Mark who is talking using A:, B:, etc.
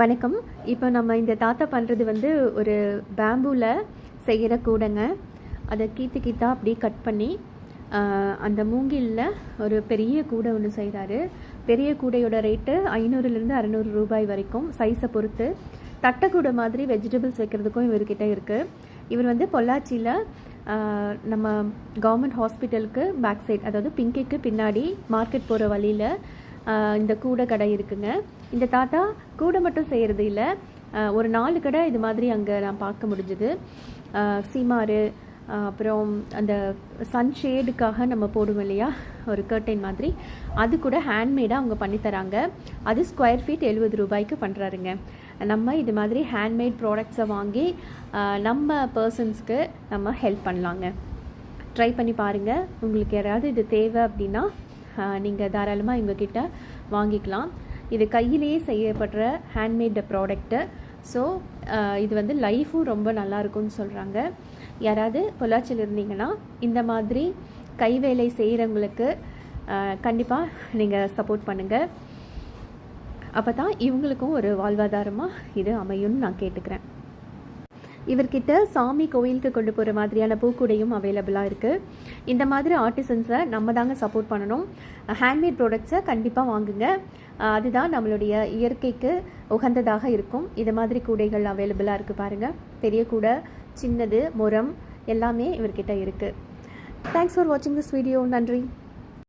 A: வணக்கம். இப்போ நம்ம இந்த தாத்தா பண்ணுறது வந்து ஒரு பேம்பூவில் செய்கிற கூடைங்க. அதை கீத்தா அப்படியே கட் பண்ணி அந்த மூங்கிலில் ஒரு பெரிய கூடை ஒன்று செய்கிறாரு. பெரிய கூடையோட ரேட்டு 500லேருந்து 600 ரூபாய் வரைக்கும், சைஸை பொறுத்து. தட்டைக்கூடை மாதிரி வெஜிடபிள்ஸ் வைக்கிறதுக்கும் இவர்கிட்ட இருக்குது. இவர் வந்து பொள்ளாச்சியில் நம்ம கவர்மெண்ட் ஹாஸ்பிட்டலுக்கு பேக் சைட், அதாவது பிங்கிக்கு பின்னாடி மார்க்கெட் போகிற வழியில் இந்த கூடை கடை இருக்குங்க. இந்த தாத்தா கூடை மட்டும் செய்கிறது இல்லை, ஒரு 4 கடை இது மாதிரி அங்கே நான் பார்க்க முடிஞ்சுது. சீமாறு, அப்புறம் அந்த சன்ஷேடுக்காக நம்ம போடுவோம் இல்லையா, ஒரு கர்டைன் மாதிரி, அது கூட ஹேண்ட்மேடாக அவங்க பண்ணித்தராங்க. அது ஸ்கொயர் ஃபீட் 70 ரூபாய்க்கு பண்ணுறாருங்க. நம்ம இது மாதிரி ஹேண்ட்மேட் ப்ராடக்ட்ஸை வாங்கி நம்ம பர்சன்ஸ்க்கு நம்ம ஹெல்ப் பண்ணலாங்க. ட்ரை பண்ணி பாருங்கள். உங்களுக்கு யாராவது இது தேவை அப்படின்னா நீங்கள் தாராளமாக எங்ககிட்ட வாங்கிக்கலாம். இது கையிலேயே செய்யப்படுற ஹேண்ட்மேட் ப்ராடக்ட்டு. ஸோ இது வந்து லைஃபும் ரொம்ப நல்லாயிருக்கும்னு சொல்கிறாங்க. யாராவது பொள்ளாச்சியில் இருந்தீங்கன்னா இந்த மாதிரி கைவேலை செய்கிறவங்களுக்கு கண்டிப்பாக நீங்கள் சப்போர்ட் பண்ணுங்கள். அப்போ தான் இவங்களுக்கும் ஒரு வாழ்வாதாரமாக இது அமையும்னு நான் கேட்டுக்கிறேன். இவர்கிட்ட சாமி கோயிலுக்கு கொண்டு போகிற மாதிரியான பூக்கூடையும் அவைலபிளாக இருக்குது. இந்த மாதிரி ஆர்டிசன்ஸை நம்ம தாங்க சப்போர்ட் பண்ணணும். ஹேண்ட்மேட் ப்ராடக்ட்ஸை கண்டிப்பாக வாங்குங்க. அதுதான் நம்மளுடைய இயற்கைக்கு உகந்ததாக இருக்கும். இது மாதிரி கூடைகள் அவைலபிளாக இருக்குது பாருங்கள். பெரிய கூடை, சின்னது, முறம் எல்லாமே இவர்கிட்ட இருக்குது. தேங்க்ஸ் ஃபார் வாட்சிங் திஸ் வீடியோ. நன்றி.